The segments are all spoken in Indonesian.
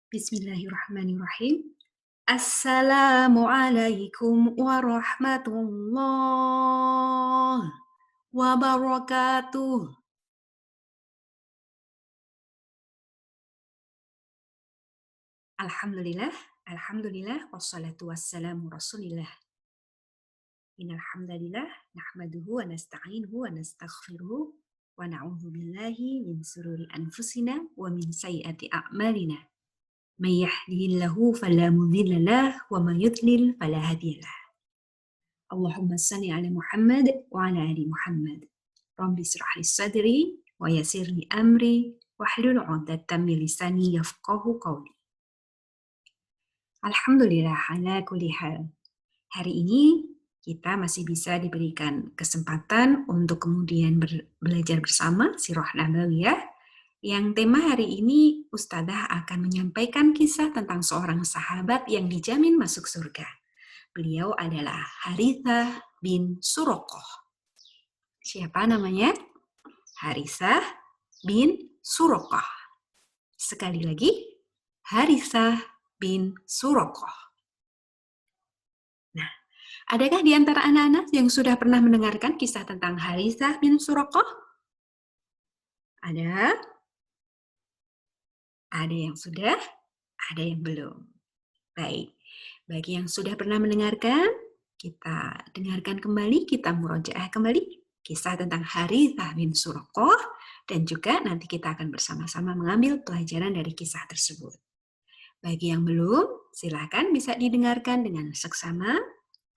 Bismillahirrahmanirrahim. Assalamualaikum warahmatullahi wabarakatuh. Alhamdulillah, alhamdulillah, wassalatu wassalamu rasulillah. Innal hamdalillah nahmaduhu wa nasta'inuhu wa nastaghfiruh wa na'udzu billahi min sururi anfusina wa min sayyiati a'malina. May yahdihillahu fala mudilla lahu wa may yudlil fala hadiyalah. Allahumma salli ala Muhammad wa ala ali Muhammad. Rabbi israh li sadri wa yassir li amri wahlul 'uqdatam min lisani yafqahu qawli. Alhamdulillah ala kulli hal. Hari ini kita masih bisa diberikan kesempatan untuk kemudian belajar bersama Sirah Nabawiyah, yang tema hari ini Ustadzah akan menyampaikan kisah tentang seorang sahabat yang dijamin masuk surga. Beliau adalah Harithah bin Suraqah. Siapa namanya? Harithah bin Suraqah. Sekali lagi, Harithah bin Suraqah. Nah, adakah di antara anak-anak yang sudah pernah mendengarkan kisah tentang Harithah bin Suraqah? Ada? Ada yang sudah, ada yang belum. Baik, bagi yang sudah pernah mendengarkan, kita dengarkan kembali, kita murojaah kembali kisah tentang Harithah bin Suraqah, dan juga nanti kita akan bersama-sama mengambil pelajaran dari kisah tersebut. Bagi yang belum, silakan bisa didengarkan dengan seksama,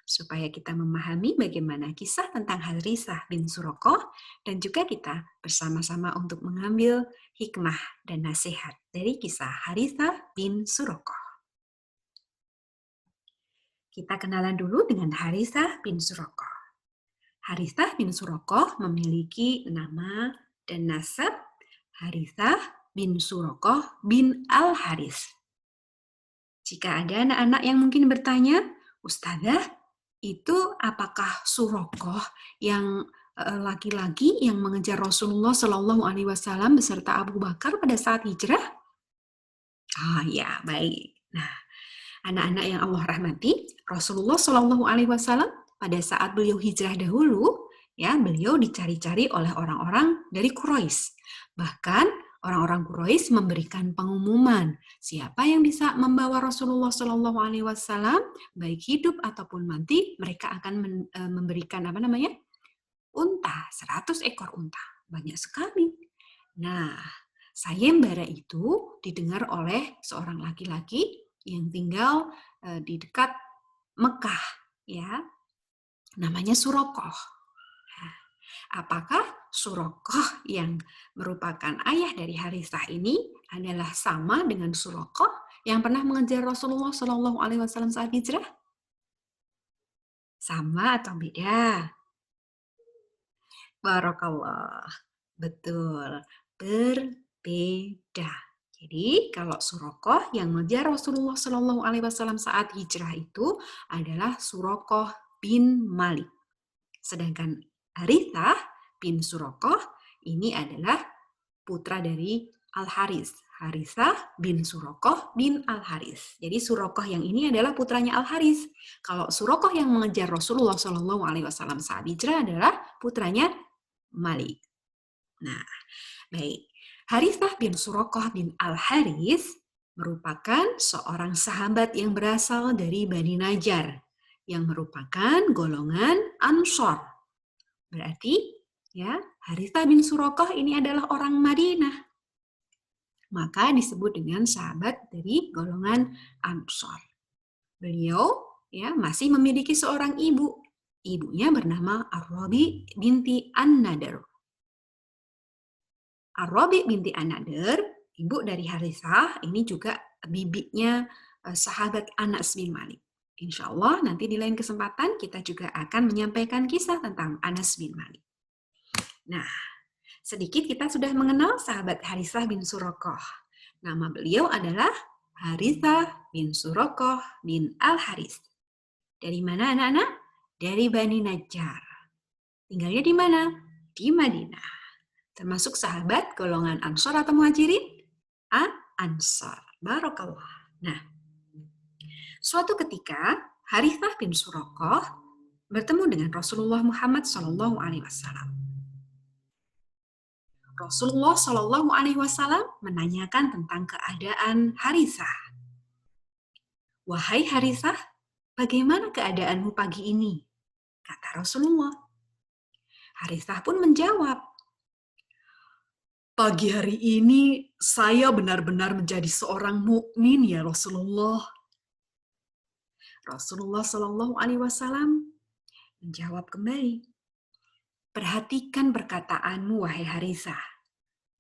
supaya kita memahami bagaimana kisah tentang Harithah bin Suraqah, dan juga kita bersama-sama untuk mengambil hikmah dan nasihat dari kisah Harithah bin Suraqah. Kita kenalan dulu dengan Harithah bin Suraqah. Harithah bin Suraqah memiliki nama dan nasab Harithah bin Suraqah bin Al-Harith. Jika ada anak-anak yang mungkin bertanya, Ustadzah, itu apakah Suraqah yang laki-laki yang mengejar Rasulullah Shallallahu Alaihi Wasallam beserta Abu Bakar pada saat hijrah? Ah ya, baik. Nah, anak-anak yang Allah rahmati, Rasulullah Shallallahu Alaihi Wasallam pada saat beliau hijrah dahulu, ya beliau dicari-cari oleh orang-orang dari Quraisy. Bahkan orang-orang Quraisy memberikan pengumuman siapa yang bisa membawa Rasulullah Shallallahu Alaihi Wasallam, baik hidup ataupun mati, mereka akan memberikan unta, 100 ekor unta, banyak sekali. Nah, sayembara itu didengar oleh seorang laki-laki yang tinggal di dekat Mekah, ya, namanya Suraqah. Nah, apakah Suraqah yang merupakan ayah dari Harithah ini adalah sama dengan Suraqah yang pernah mengejar Rasulullah Shallallahu Alaihi Wasallam saat hijrah? Sama atau beda? Barakallah. Betul, berbeda. Jadi kalau Suraqah yang mengejar Rasulullah Shallallahu Alaihi Wasallam saat hijrah itu adalah Suraqah bin Malik. Sedangkan Harithah bin Suraqah ini adalah putra dari Al-Harith. Harithah bin Suraqah bin Al-Harith. Jadi Suraqah yang ini adalah putranya Al-Harith. Kalau Suraqah yang mengejar Rasulullah Shallallahu Alaihi Wasallam saat hijrah adalah putranya Malik. Nah, baik. Harithah bin Suraqah bin Al-Harith merupakan seorang sahabat yang berasal dari Bani Najjar, yang merupakan golongan Ansor. Berarti, ya, Harithah bin Suraqah ini adalah orang Madinah. Maka disebut dengan sahabat dari golongan Ansor. Beliau ya masih memiliki seorang ibu. Ibunya bernama Ar-Rabi binti An-Nadr. Ar-Rabi binti An-Nadr, ibu dari Harithah, ini juga bibinya sahabat Anas bin Malik. Insya Allah nanti di lain kesempatan kita juga akan menyampaikan kisah tentang Anas bin Malik. Nah, sedikit kita sudah mengenal sahabat Harithah bin Suraqah. Nama beliau adalah Harithah bin Suraqah bin Al-Harith. Dari mana anak-anak? Dari Bani Najjar. Tinggalnya di mana? Di Madinah. Termasuk sahabat golongan Ansor atau Muhajirin? Ansar. Barakallah. Nah, suatu ketika Harithah bin Suraqah bertemu dengan Rasulullah Muhammad SAW. Rasulullah SAW menanyakan tentang keadaan Harithah. Wahai Harithah, bagaimana keadaanmu pagi ini? Kata Rasulullah. Harithah pun menjawab, pagi hari ini saya benar-benar menjadi seorang mukmin ya Rasulullah. Rasulullah SAW menjawab kembali, perhatikan perkataanmu wahai Harithah.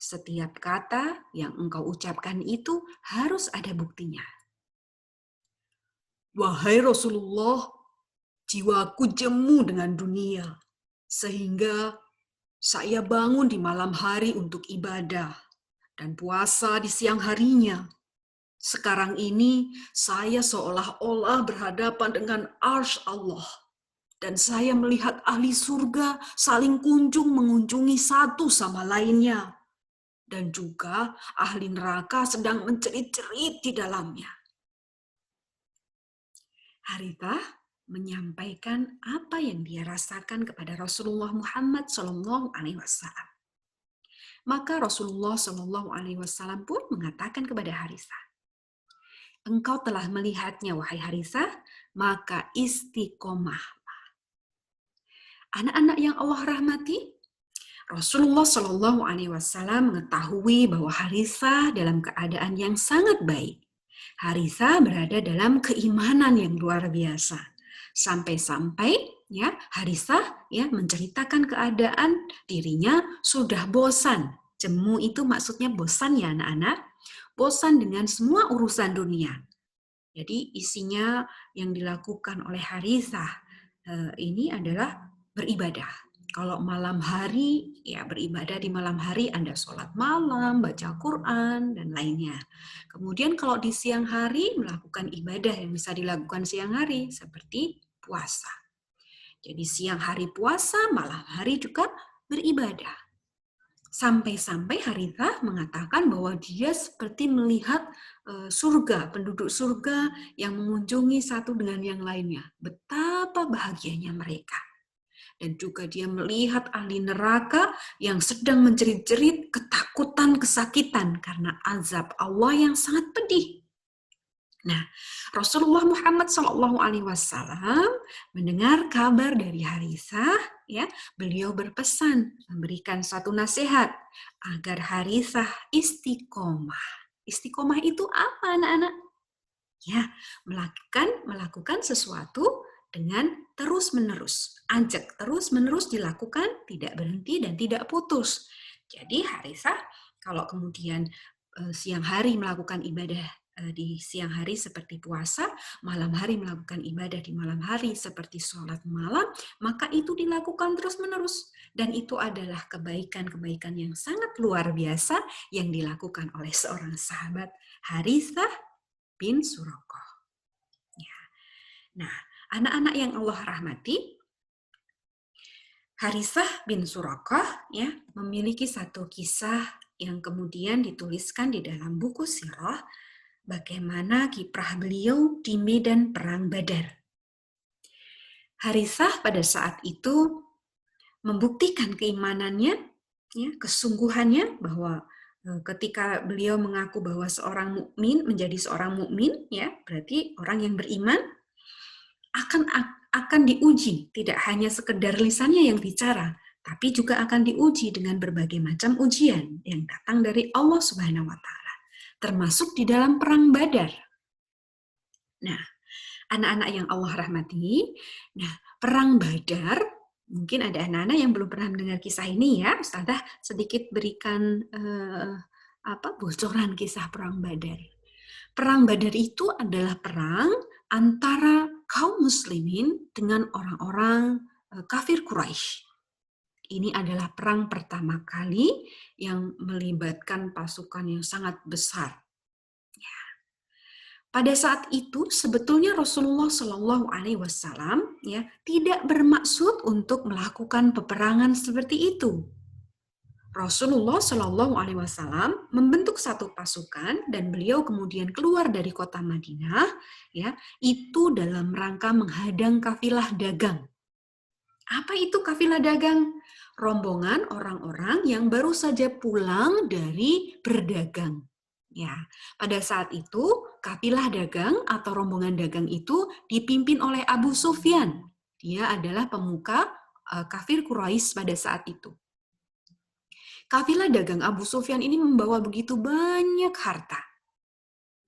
Setiap kata yang engkau ucapkan itu harus ada buktinya. Wahai Rasulullah, jiwaku jemu dengan dunia, sehingga saya bangun di malam hari untuk ibadah dan puasa di siang harinya. Sekarang ini saya seolah-olah berhadapan dengan arsy Allah. Dan saya melihat ahli surga saling kunjung mengunjungi satu sama lainnya. Dan juga ahli neraka sedang mencerit-cerit di dalamnya. Harithah menyampaikan apa yang dia rasakan kepada Rasulullah Muhammad SAW. Maka Rasulullah SAW pun mengatakan kepada Harithah, engkau telah melihatnya wahai Harithah, maka istiqomah. Anak-anak yang Allah rahmati, Rasulullah SAW mengetahui bahwa Harithah dalam keadaan yang sangat baik. Harithah berada dalam keimanan yang luar biasa. Sampai-sampai ya Harithah ya menceritakan keadaan dirinya sudah bosan. Jemu itu maksudnya bosan ya anak-anak. Bosan dengan semua urusan dunia. Jadi isinya yang dilakukan oleh Harithah ini adalah beribadah. Kalau malam hari, ya beribadah di malam hari, Anda sholat malam, baca Quran, dan lainnya. Kemudian kalau di siang hari, melakukan ibadah yang bisa dilakukan siang hari, seperti puasa. Jadi siang hari puasa, malam hari juga beribadah. Sampai-sampai Harithah mengatakan bahwa dia seperti melihat surga, penduduk surga yang mengunjungi satu dengan yang lainnya. Betapa bahagianya mereka. Dan juga dia melihat ahli neraka yang sedang menjerit-jerit ketakutan, kesakitan karena azab Allah yang sangat pedih. Nah, Rasulullah Muhammad SAW mendengar kabar dari Harithah, ya, beliau berpesan memberikan satu nasihat agar Harithah istiqomah. Istiqomah itu apa, anak-anak? Ya, melakukan sesuatu dengan terus-menerus. Ajak terus-menerus dilakukan, tidak berhenti dan tidak putus. Jadi Harithah kalau kemudian siang hari melakukan ibadah di siang hari seperti puasa, malam hari melakukan ibadah di malam hari seperti sholat malam, maka itu dilakukan terus-menerus. Dan itu adalah kebaikan-kebaikan yang sangat luar biasa yang dilakukan oleh seorang sahabat Harithah bin Suraqah. Ya. Nah, anak-anak yang Allah rahmati, Harithah bin Suraqah ya memiliki satu kisah yang kemudian dituliskan di dalam buku sirah bagaimana kiprah beliau di medan perang Badar. Harithah pada saat itu membuktikan keimanannya, ya, kesungguhannya bahwa ketika beliau mengaku bahwa seorang mukmin menjadi seorang mukmin, ya berarti orang yang beriman akan diuji, tidak hanya sekedar lisannya yang bicara, tapi juga akan diuji dengan berbagai macam ujian yang datang dari Allah Subhanahu wa taala, termasuk di dalam perang Badar. Nah, anak-anak yang Allah rahmati, nah, perang Badar, mungkin ada anak-anak yang belum pernah mendengar kisah ini ya, Ustazah sedikit berikan bocoran kisah perang Badar. Perang Badar itu adalah perang antara kaum muslimin dengan orang-orang kafir Quraisy. Ini adalah perang pertama kali yang melibatkan pasukan yang sangat besar. Ya. Pada saat itu sebetulnya Rasulullah SAW ya tidak bermaksud untuk melakukan peperangan seperti itu. Rasulullah Shallallahu Alaihi Wasallam membentuk satu pasukan dan beliau kemudian keluar dari kota Madinah, ya, itu dalam rangka menghadang kafilah dagang. Apa itu kafilah dagang? Rombongan orang-orang yang baru saja pulang dari berdagang. Ya, pada saat itu kafilah dagang atau rombongan dagang itu dipimpin oleh Abu Sufyan. Dia adalah pemuka kafir Quraisy pada saat itu. Kafilah dagang Abu Sufyan ini membawa begitu banyak harta.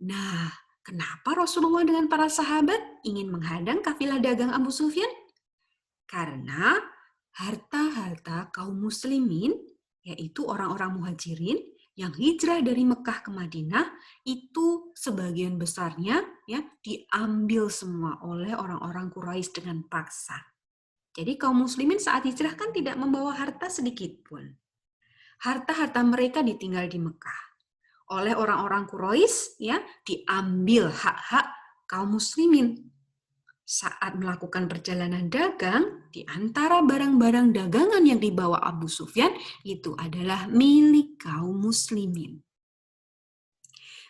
Nah, kenapa Rasulullah dengan para sahabat ingin menghadang kafilah dagang Abu Sufyan? Karena harta-harta kaum muslimin, yaitu orang-orang muhajirin yang hijrah dari Mekah ke Madinah, itu sebagian besarnya ya diambil semua oleh orang-orang Quraisy dengan paksa. Jadi kaum muslimin saat hijrah kan tidak membawa harta sedikit pun. Harta-harta mereka ditinggal di Mekah. Oleh orang-orang Quraisy ya, diambil hak-hak kaum muslimin. Saat melakukan perjalanan dagang, di antara barang-barang dagangan yang dibawa Abu Sufyan itu adalah milik kaum muslimin.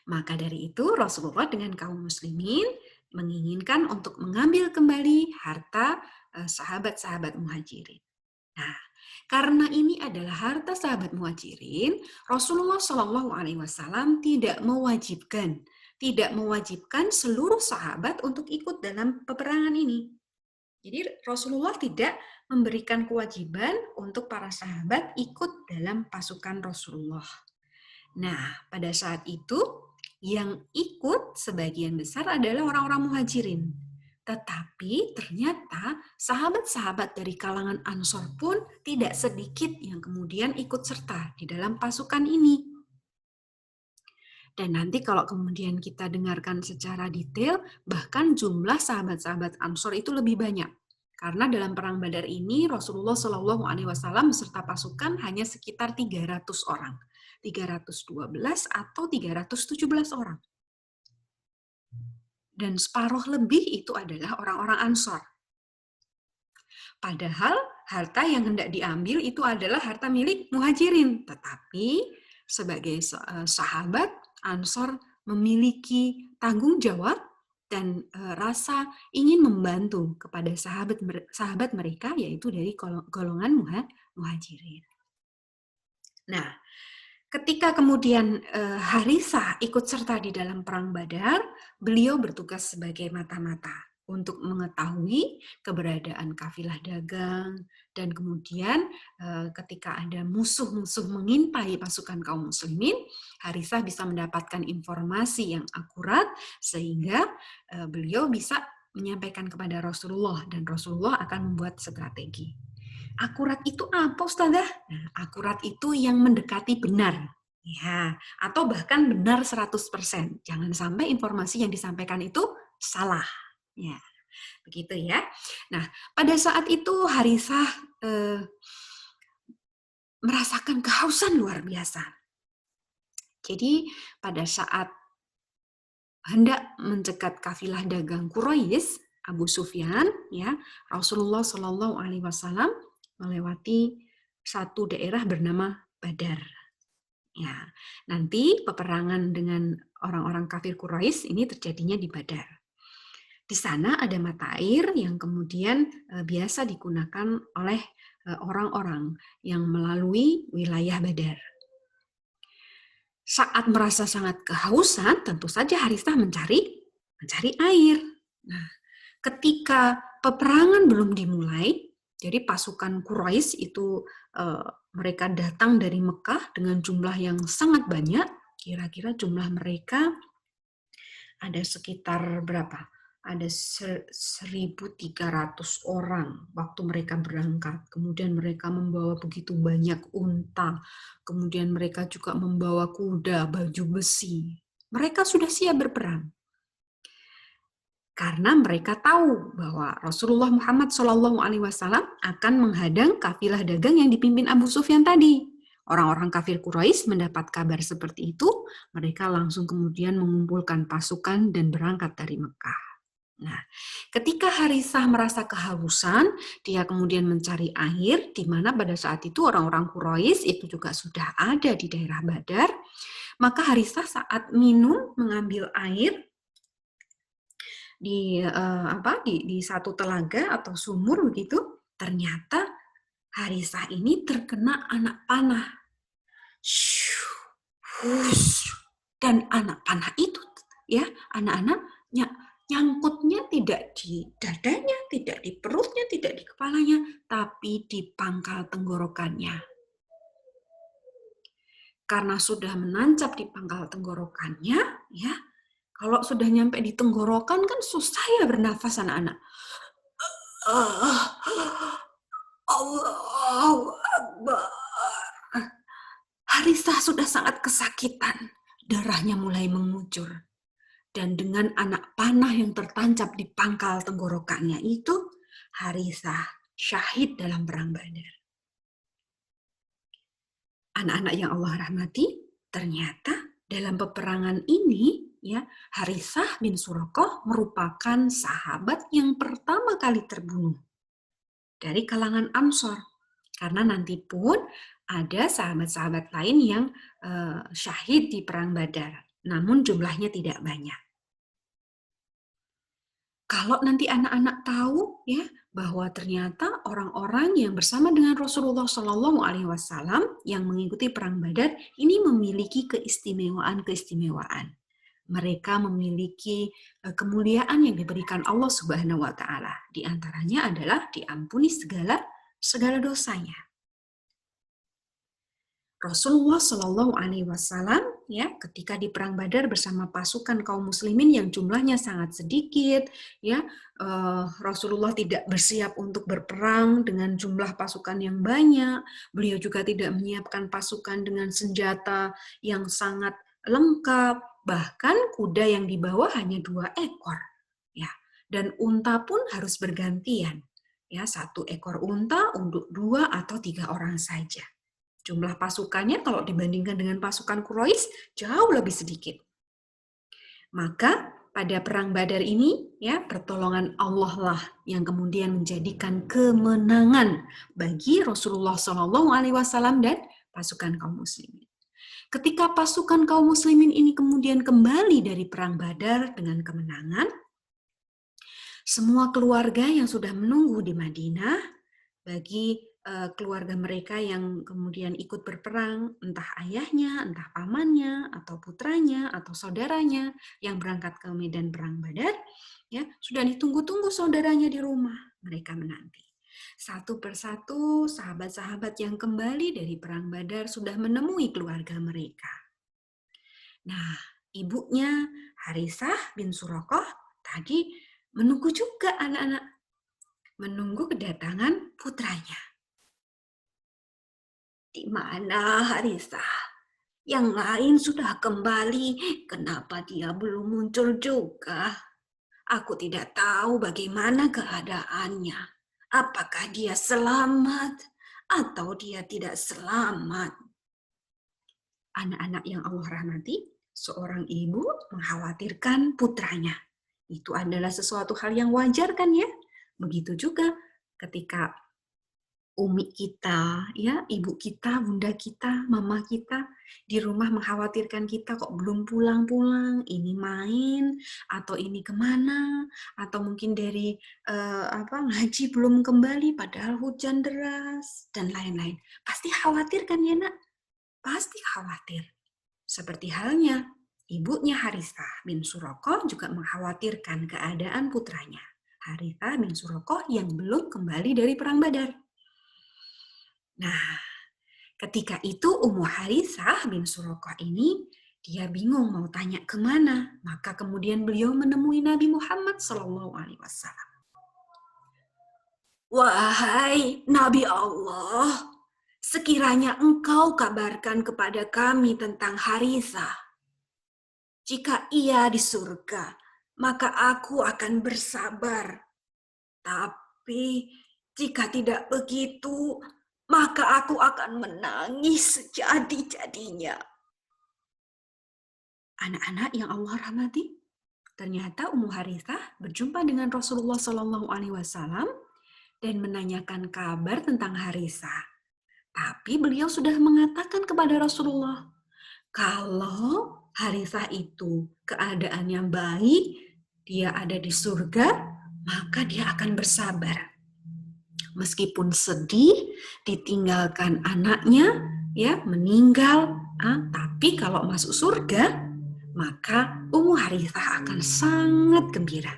Maka dari itu Rasulullah dengan kaum muslimin menginginkan untuk mengambil kembali harta sahabat-sahabat muhajirin. Nah, karena ini adalah harta sahabat muhajirin, Rasulullah Shallallahu Alaihi Wasallam tidak mewajibkan seluruh sahabat untuk ikut dalam peperangan ini. Jadi Rasulullah tidak memberikan kewajiban untuk para sahabat ikut dalam pasukan Rasulullah. Nah, pada saat itu yang ikut sebagian besar adalah orang-orang muhajirin. Tetapi ternyata sahabat-sahabat dari kalangan Ansor pun tidak sedikit yang kemudian ikut serta di dalam pasukan ini. Dan nanti kalau kemudian kita dengarkan secara detail, bahkan jumlah sahabat-sahabat Ansor itu lebih banyak. Karena dalam perang Badar ini Rasulullah Shallallahu Alaihi Wasallam beserta pasukan hanya sekitar 300 orang, 312 atau 317 orang. Dan separuh lebih itu adalah orang-orang Ansor. Padahal harta yang hendak diambil itu adalah harta milik muhajirin. Tetapi sebagai sahabat, Ansor memiliki tanggung jawab dan rasa ingin membantu kepada sahabat mereka, yaitu dari golongan muhajirin. Nah, ketika kemudian Harithah ikut serta di dalam perang Badar, beliau bertugas sebagai mata-mata untuk mengetahui keberadaan kafilah dagang, dan kemudian ketika ada musuh-musuh mengintai pasukan kaum muslimin, Harithah bisa mendapatkan informasi yang akurat sehingga beliau bisa menyampaikan kepada Rasulullah dan Rasulullah akan membuat strategi. Akurat itu apa, Ustazah? Nah, akurat itu yang mendekati benar. Ya, atau bahkan benar 100%. Jangan sampai informasi yang disampaikan itu salah. Ya, begitu ya. Nah, pada saat itu Harithah merasakan kehausan luar biasa. Jadi, pada saat hendak mencegat kafilah dagang Quraisy, Abu Sufyan, ya, Rasulullah Shallallahu Alaihi Wasallam melewati satu daerah bernama Badar. Ya, nanti peperangan dengan orang-orang kafir Quraisy ini terjadinya di Badar. Di sana ada mata air yang kemudian biasa digunakan oleh orang-orang yang melalui wilayah Badar. Saat merasa sangat kehausan, tentu saja Harithah mencari air. Nah, ketika peperangan belum dimulai, jadi pasukan Quraisy itu mereka datang dari Mekah dengan jumlah yang sangat banyak. Kira-kira jumlah mereka ada sekitar berapa? Ada 1.300 orang waktu mereka berangkat. Kemudian mereka membawa begitu banyak unta. Kemudian mereka juga membawa kuda, baju besi. Mereka sudah siap berperang. Karena mereka tahu bahwa Rasulullah Muhammad SAW akan menghadang kafilah dagang yang dipimpin Abu Sufyan tadi. Orang-orang kafir Quraisy mendapat kabar seperti itu, mereka langsung kemudian mengumpulkan pasukan dan berangkat dari Mekah. Nah, ketika Harithah merasa kehausan, dia kemudian mencari air, di mana pada saat itu orang-orang Quraisy itu juga sudah ada di daerah Badar. Maka Harithah saat minum mengambil air di satu telaga atau sumur begitu, ternyata Harithah ini terkena anak panah. Dan anak panah itu ya, anak-anak nyangkutnya tidak di dadanya, tidak di perutnya, tidak di kepalanya, tapi di pangkal tenggorokannya. Karena sudah menancap di pangkal tenggorokannya, ya, kalau sudah nyampe di tenggorokan kan susah ya bernafas anak-anak. Allahu Akbar. Harithah sudah sangat kesakitan. Darahnya mulai mengucur. Dan dengan anak panah yang tertancap di pangkal tenggorokannya itu, Harithah syahid dalam perang Badar. Anak-anak yang Allah rahmati, ternyata dalam peperangan ini, ya, Harithah bin Suraqah merupakan sahabat yang pertama kali terbunuh dari kalangan Ansor. Karena nanti pun ada sahabat-sahabat lain yang syahid di perang Badar, namun jumlahnya tidak banyak. Kalau nanti anak-anak tahu ya bahwa ternyata orang-orang yang bersama dengan Rasulullah Shallallahu Alaihi Wasallam yang mengikuti perang Badar ini memiliki keistimewaan. Mereka memiliki kemuliaan yang diberikan Allah Subhanahu Wa Taala. Di antaranya adalah diampuni segala dosanya. Rasulullah Shallallahu Alaihi Wasallam ya ketika di perang Badar bersama pasukan kaum muslimin yang jumlahnya sangat sedikit ya Rasulullah tidak bersiap untuk berperang dengan jumlah pasukan yang banyak. Beliau juga tidak menyiapkan pasukan dengan senjata yang sangat lengkap, bahkan kuda yang dibawa hanya 2 ekor ya, dan unta pun harus bergantian ya, 1 ekor unta untuk 2 atau 3 orang saja. Jumlah pasukannya kalau dibandingkan dengan pasukan Quraisy jauh lebih sedikit. Maka pada perang Badar ini ya pertolongan Allah lah yang kemudian menjadikan kemenangan bagi Rasulullah Shallallahu Alaihi Wasallam dan pasukan kaum muslimin. Ketika pasukan kaum muslimin ini kemudian kembali dari perang Badar dengan kemenangan, semua keluarga yang sudah menunggu di Madinah bagi keluarga mereka yang kemudian ikut berperang, entah ayahnya, entah pamannya, atau putranya, atau saudaranya yang berangkat ke medan perang Badar, ya sudah ditunggu-tunggu saudaranya di rumah. Mereka menanti. Satu persatu sahabat-sahabat yang kembali dari perang Badar sudah menemui keluarga mereka. Nah, ibunya Harithah bin Suraqah tadi menunggu juga anak-anak, menunggu kedatangan putranya. Di mana Harithah? Yang lain sudah kembali, kenapa dia belum muncul juga? Aku tidak tahu bagaimana keadaannya. Apakah dia selamat atau dia tidak selamat? Anak-anak yang Allah rahmati, seorang ibu mengkhawatirkan putranya. Itu adalah sesuatu hal yang wajar kan ya? Begitu juga ketika umi kita, ya, ibu kita, bunda kita, mama kita di rumah mengkhawatirkan kita kok belum pulang-pulang, ini main atau ini kemana, atau mungkin dari ngaji belum kembali padahal hujan deras dan lain-lain. Pasti khawatir kan ya nak? Pasti khawatir. Seperti halnya ibunya Harithah bin Suraqah juga mengkhawatirkan keadaan putranya, Harithah bin Suraqah yang belum kembali dari perang Badar. Nah, ketika itu Ummu Harithah bin Suraqah ini dia bingung mau tanya kemana. Maka kemudian beliau menemui Nabi Muhammad SAW. Wahai Nabi Allah, sekiranya engkau kabarkan kepada kami tentang Harithah. Jika ia di surga, maka aku akan bersabar. Tapi jika tidak begitu, maka aku akan menangis sejadi-jadinya. Anak-anak yang Allah rahmati, Ternyata Ummu Harithah berjumpa dengan Rasulullah SAW dan menanyakan kabar tentang Harithah. Tapi beliau sudah mengatakan kepada Rasulullah, kalau Harithah itu keadaannya baik, dia ada di surga, maka dia akan bersabar. Meskipun sedih, ditinggalkan anaknya, ya meninggal, tapi kalau masuk surga, maka Ummu Harithah akan sangat gembira.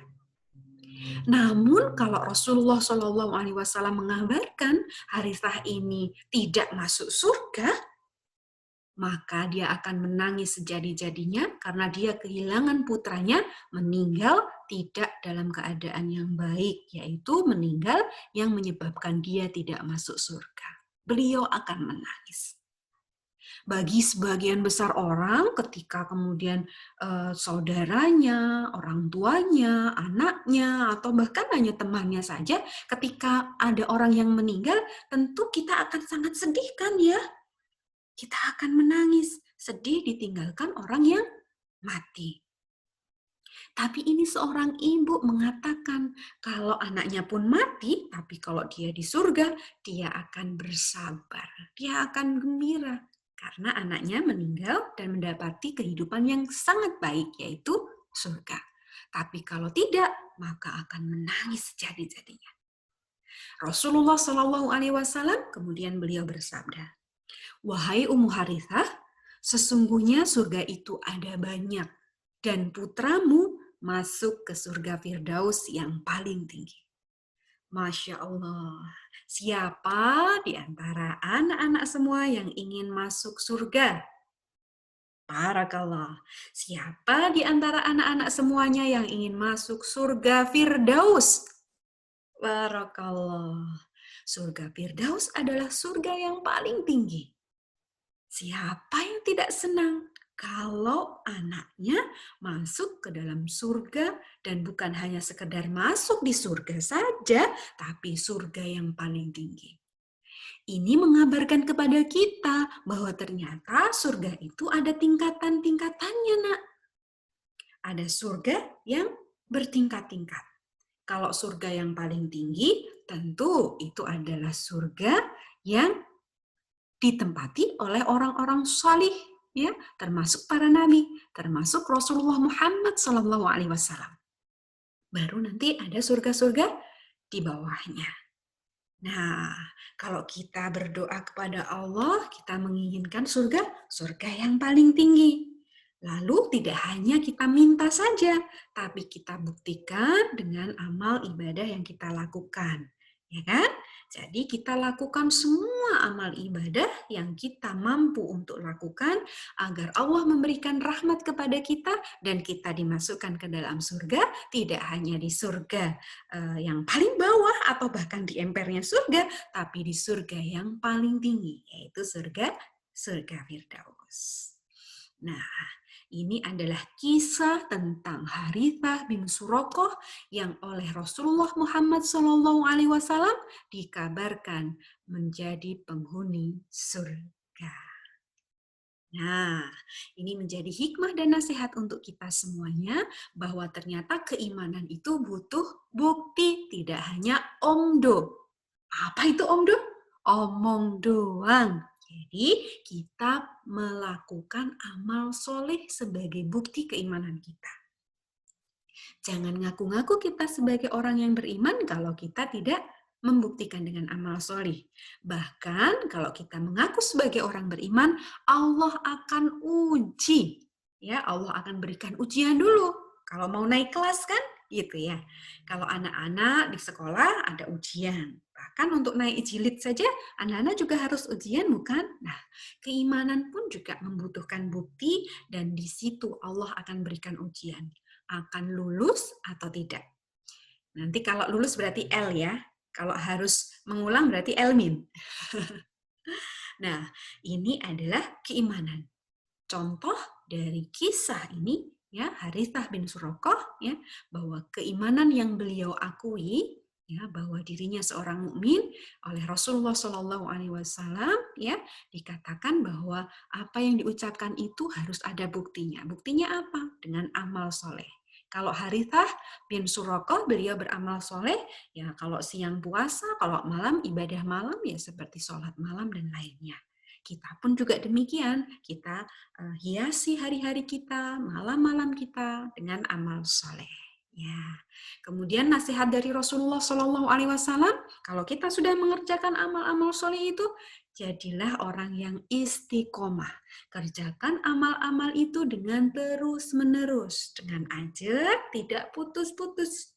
Namun kalau Rasulullah SAW mengabarkan Harithah ini tidak masuk surga, maka dia akan menangis sejadi-jadinya karena dia kehilangan putranya, meninggal tidak dalam keadaan yang baik, yaitu meninggal yang menyebabkan dia tidak masuk surga. Beliau akan menangis. Bagi sebagian besar orang, ketika kemudian saudaranya, orang tuanya, anaknya, atau bahkan hanya temannya saja, ketika ada orang yang meninggal, tentu kita akan sangat sedih kan ya? Kita akan menangis, sedih ditinggalkan orang yang mati. Tapi ini seorang ibu mengatakan, kalau anaknya pun mati, tapi kalau dia di surga, dia akan bersabar, dia akan gembira. Karena anaknya meninggal dan mendapati kehidupan yang sangat baik, yaitu surga. Tapi kalau tidak, maka akan menangis sejadi-jadinya. Rasulullah SAW kemudian beliau bersabda, "Wahai Ummu Harithah, sesungguhnya surga itu ada banyak, dan putramu masuk ke surga Firdaus yang paling tinggi." Masya Allah, siapa di antara anak-anak semua yang ingin masuk surga? Barakallah. Siapa di antara anak-anak semuanya yang ingin masuk surga Firdaus? Barakallah. Surga Firdaus adalah surga yang paling tinggi. Siapa yang tidak senang kalau anaknya masuk ke dalam surga dan bukan hanya sekedar masuk di surga saja, tapi surga yang paling tinggi. Ini mengabarkan kepada kita bahwa ternyata surga itu ada tingkatan-tingkatannya, Nak. Ada surga yang bertingkat-tingkat. Kalau surga yang paling tinggi, tentu itu adalah surga yang ditempati oleh orang-orang salih, ya, termasuk para nabi, termasuk Rasulullah Muhammad SAW. Baru nanti ada surga-surga di bawahnya. Nah, kalau kita berdoa kepada Allah, kita menginginkan surga yang paling tinggi. Lalu tidak hanya kita minta saja, tapi kita buktikan dengan amal ibadah yang kita lakukan. Ya kan? Jadi kita lakukan semua amal ibadah yang kita mampu untuk lakukan agar Allah memberikan rahmat kepada kita dan kita dimasukkan ke dalam surga, tidak hanya di surga yang paling bawah atau bahkan di empernya surga, tapi di surga yang paling tinggi, yaitu surga Firdaus. Nah, ini adalah kisah tentang Harithah bin Suraqah yang oleh Rasulullah Muhammad SAW dikabarkan menjadi penghuni surga. Nah, ini menjadi hikmah dan nasihat untuk kita semuanya bahwa ternyata keimanan itu butuh bukti, tidak hanya omdo. Apa itu omdo? Omong doang. Jadi kita melakukan amal soleh sebagai bukti keimanan kita. Jangan ngaku-ngaku kita sebagai orang yang beriman kalau kita tidak membuktikan dengan amal soleh. Bahkan kalau kita mengaku sebagai orang beriman, Allah akan uji. Ya, Allah akan berikan ujian dulu. Kalau mau naik kelas kan, gitu ya. Kalau anak-anak di sekolah ada ujian. Bahkan untuk naik jilid saja, anak-anak juga harus ujian, bukan? Nah, keimanan pun juga membutuhkan bukti dan di situ Allah akan berikan ujian. Akan lulus atau tidak. Nanti kalau lulus berarti L ya. Kalau harus mengulang berarti L-min. Nah, ini adalah keimanan. Contoh dari kisah ini ya, Harithah bin Suraqah ya, bahwa keimanan yang beliau akui ya, bahwa dirinya seorang mukmin oleh Rasulullah SAW ya, dikatakan bahwa apa yang diucapkan itu harus ada buktinya. Buktinya apa? Dengan amal soleh. Kalau Harithah bin Suraqah, beliau beramal soleh, ya kalau siang puasa, kalau malam ibadah malam, ya seperti sholat malam dan lainnya. Kita pun juga demikian, kita hiasi hari-hari kita, malam-malam kita dengan amal soleh. Ya. Kemudian nasihat dari Rasulullah Shallallahu Alaihi Wasallam, kalau kita sudah mengerjakan amal-amal soleh itu, jadilah orang yang istiqomah. Kerjakan amal-amal itu dengan terus-menerus, dengan ajak, tidak putus-putus.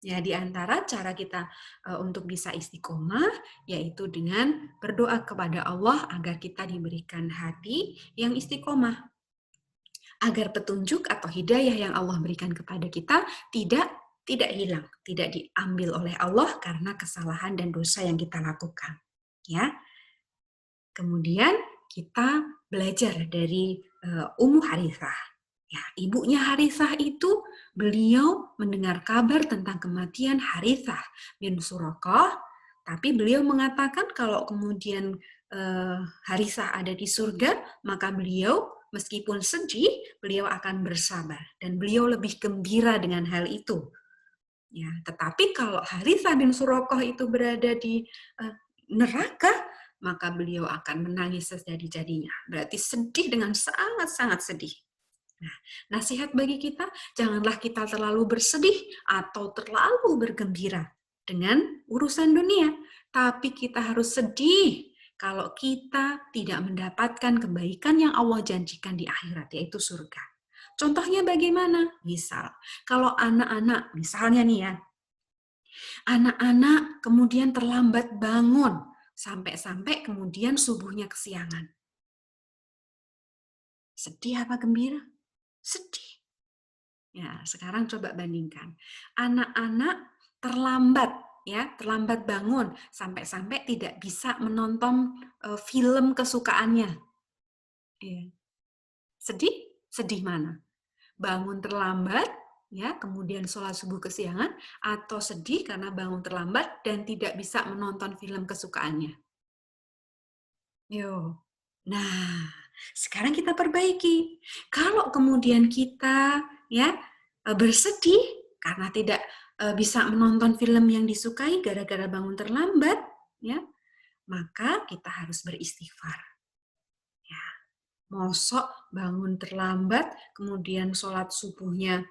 Ya, di antara cara kita untuk bisa istiqomah, yaitu dengan berdoa kepada Allah agar kita diberikan hati yang istiqomah. Agar petunjuk atau hidayah yang Allah berikan kepada kita tidak hilang, tidak diambil oleh Allah karena kesalahan dan dosa yang kita lakukan. Ya. Kemudian kita belajar dari Ummu Harithah. Ya, ibunya Harithah itu beliau mendengar kabar tentang kematian Harithah bin Suraqah, tapi beliau mengatakan kalau kemudian Harithah ada di surga, maka beliau meskipun sedih, beliau akan bersabar dan beliau lebih gembira dengan hal itu. Ya, tetapi kalau Harithah bin Suraqah itu berada di neraka, maka beliau akan menangis sejadi-jadinya. Berarti sedih dengan sangat-sangat sedih. Nah, nasihat bagi kita, janganlah kita terlalu bersedih atau terlalu bergembira dengan urusan dunia. Tapi kita harus sedih kalau kita tidak mendapatkan kebaikan yang Allah janjikan di akhirat, yaitu surga. Contohnya bagaimana? Misal, kalau anak-anak, misalnya nih ya, anak-anak kemudian terlambat bangun, sampai-sampai kemudian subuhnya kesiangan. Sedih apa gembira? Sedih. Ya, sekarang coba bandingkan. Anak-anak terlambat bangun, sampai-sampai tidak bisa menonton film kesukaannya. Ya. Sedih? Sedih mana? Bangun terlambat, ya, kemudian sholat subuh kesiangan, atau sedih karena bangun terlambat dan tidak bisa menonton film kesukaannya. Yo. Nah, sekarang kita perbaiki. Kalau kemudian kita bersedih karena tidak bisa menonton film yang disukai gara-gara bangun terlambat, ya, maka kita harus beristighfar. Ya, mosok bangun terlambat, kemudian sholat subuhnya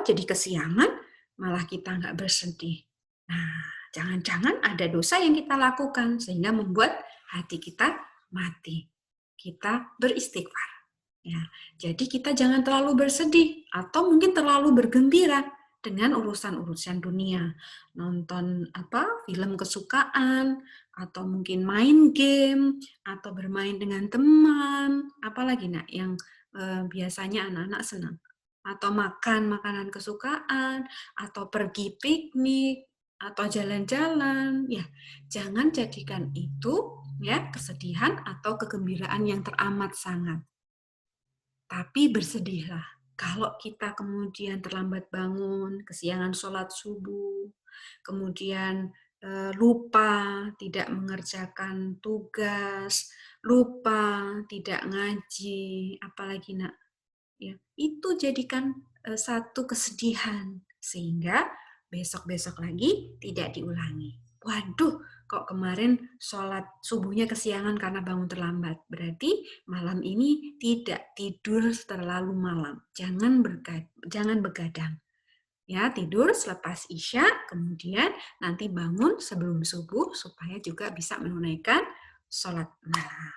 jadi kesiangan, malah kita nggak bersedih. Nah, jangan-jangan ada dosa yang kita lakukan sehingga membuat hati kita mati. Kita beristighfar. Ya, jadi kita jangan terlalu bersedih atau mungkin terlalu bergembira dengan urusan-urusan dunia. Nonton film kesukaan, atau mungkin main game, atau bermain dengan teman, apalagi nak yang biasanya anak-anak senang. Atau makan makanan kesukaan, atau pergi piknik, atau jalan-jalan. Ya, jangan jadikan itu ya kesedihan atau kegembiraan yang teramat sangat. Tapi bersedihlah kalau kita kemudian terlambat bangun, kesiangan sholat subuh, kemudian lupa tidak mengerjakan tugas, lupa tidak ngaji, apalagi nak, ya, itu jadikan satu kesedihan sehingga besok-besok lagi tidak diulangi. Waduh, kok kemarin sholat subuhnya kesiangan karena bangun terlambat. Berarti malam ini tidak tidur terlalu malam. Jangan begadang. Ya, tidur selepas Isya, kemudian nanti bangun sebelum subuh supaya juga bisa menunaikan sholat malam.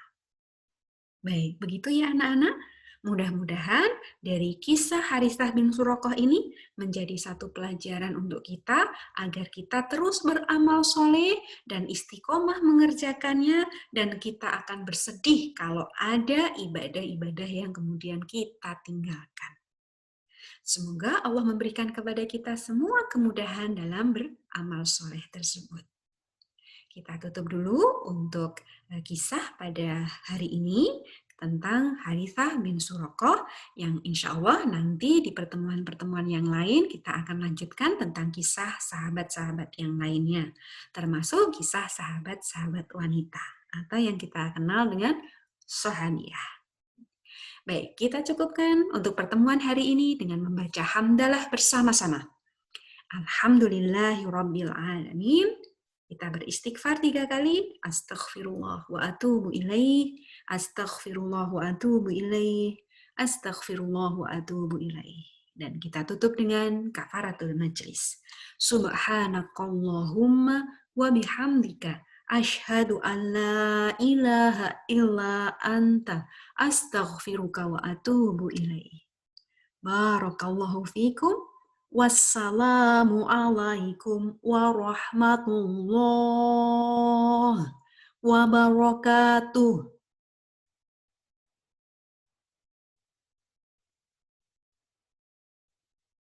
Baik, begitu ya anak-anak. Mudah-mudahan dari kisah Harithah bin Suraqah ini menjadi satu pelajaran untuk kita agar kita terus beramal soleh dan istiqomah mengerjakannya, dan kita akan bersedih kalau ada ibadah-ibadah yang kemudian kita tinggalkan. Semoga Allah memberikan kepada kita semua kemudahan dalam beramal soleh tersebut. Kita tutup dulu untuk kisah pada hari ini tentang Harithah bin Suraqah, yang insya Allah nanti di pertemuan-pertemuan yang lain kita akan lanjutkan tentang kisah sahabat-sahabat yang lainnya, termasuk kisah sahabat-sahabat wanita atau yang kita kenal dengan Sahabiyah. Baik, kita cukupkan untuk pertemuan hari ini dengan membaca hamdalah bersama-sama. Alhamdulillahirrabbilalamin. Kita beristighfar 3 kali. Astaghfirullah wa atubu ilaih. Astaghfirullah wa atubu ilaih. Astaghfirullah wa atubu ilaih. Dan kita tutup dengan kafaratul majlis. Subhanakallahumma wa bihamdika. Ashhadu an la ilaha illa anta. Astaghfiruka wa atubu ilaih. Barakallahu fikum. Wassalamu alaikum warahmatullahi wabarakatuh.